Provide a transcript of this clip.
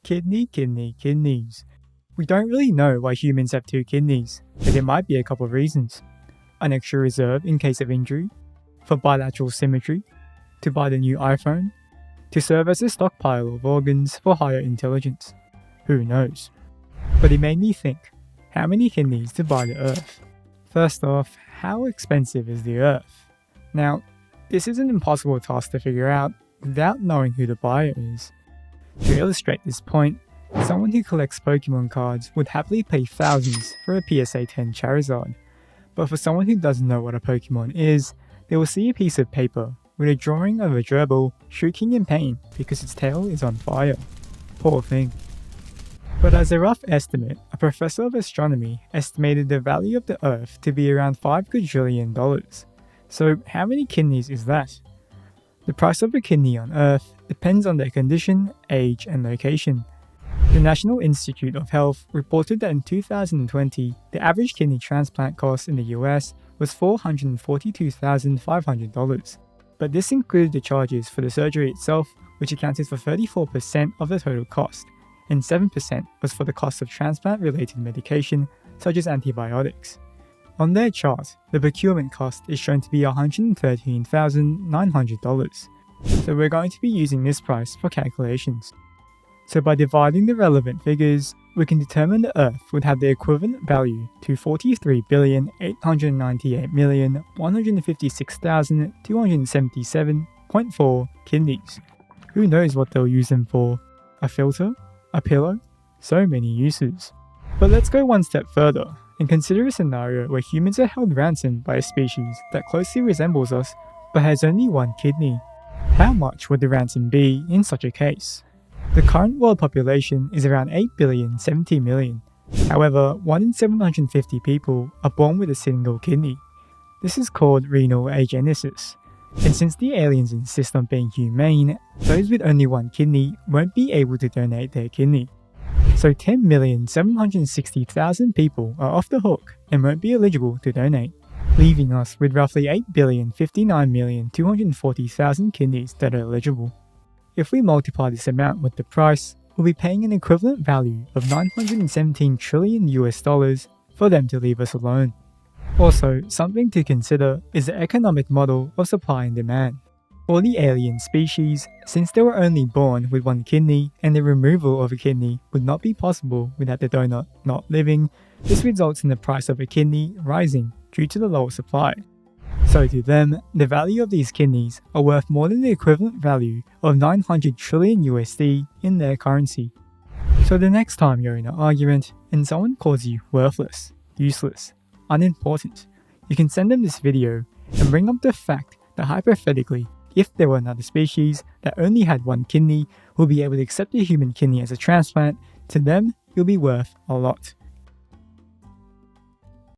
Kidneys. We don't really know why humans have two kidneys, but there might be a couple of reasons. An extra reserve in case of injury, for bilateral symmetry, to buy the new iPhone, to serve as a stockpile of organs for higher intelligence. Who knows? But it made me think, how many kidneys to buy the Earth? First off, how expensive is the Earth? Now, this is an impossible task to figure out without knowing who the buyer is. To illustrate this point, someone who collects Pokemon cards would happily pay thousands for a PSA 10 Charizard, but for someone who doesn't know what a Pokemon is, they will see a piece of paper with a drawing of a gerbil shrieking in pain because its tail is on fire. Poor thing. But as a rough estimate, a professor of astronomy estimated the value of the Earth to be around $5 quadrillion. So how many kidneys is that? The price of a kidney on Earth depends on their condition, age, and location. The National Institute of Health reported that in 2020, the average kidney transplant cost in the US was $442,500. But this included the charges for the surgery itself, which accounted for 34% of the total cost, and 7% was for the cost of transplant-related medication, such as antibiotics. On their chart, the procurement cost is shown to be $113,900, so we're going to be using this price for calculations. So by dividing the relevant figures, we can determine the Earth would have the equivalent value to 43,898,156,277.4 kidneys. Who knows what they'll use them for? A filter? A pillow? So many uses. But let's go one step further and consider a scenario where humans are held ransom by a species that closely resembles us but has only one kidney. How much would the ransom be in such a case? The current world population is around 8,070 million. However, 1 in 750 people are born with a single kidney. This is called renal agenesis. And since the aliens insist on being humane, those with only one kidney won't be able to donate their kidney. So 10,760,000 people are off the hook and won't be eligible to donate, leaving us with roughly 8,059,240,000 kidneys that are eligible. If we multiply this amount with the price, we'll be paying an equivalent value of 917 trillion US dollars for them to leave us alone. Also, something to consider is the economic model of supply and demand. For the alien species, since they were only born with one kidney and the removal of a kidney would not be possible without the donor not living, this results in the price of a kidney rising due to the lower supply. So to them, the value of these kidneys are worth more than the equivalent value of 900 trillion USD in their currency. So the next time you're in an argument and someone calls you worthless, useless, unimportant, you can send them this video and bring up the fact that hypothetically, if there were another species that only had one kidney, will be able to accept a human kidney as a transplant, to them you'll be worth a lot.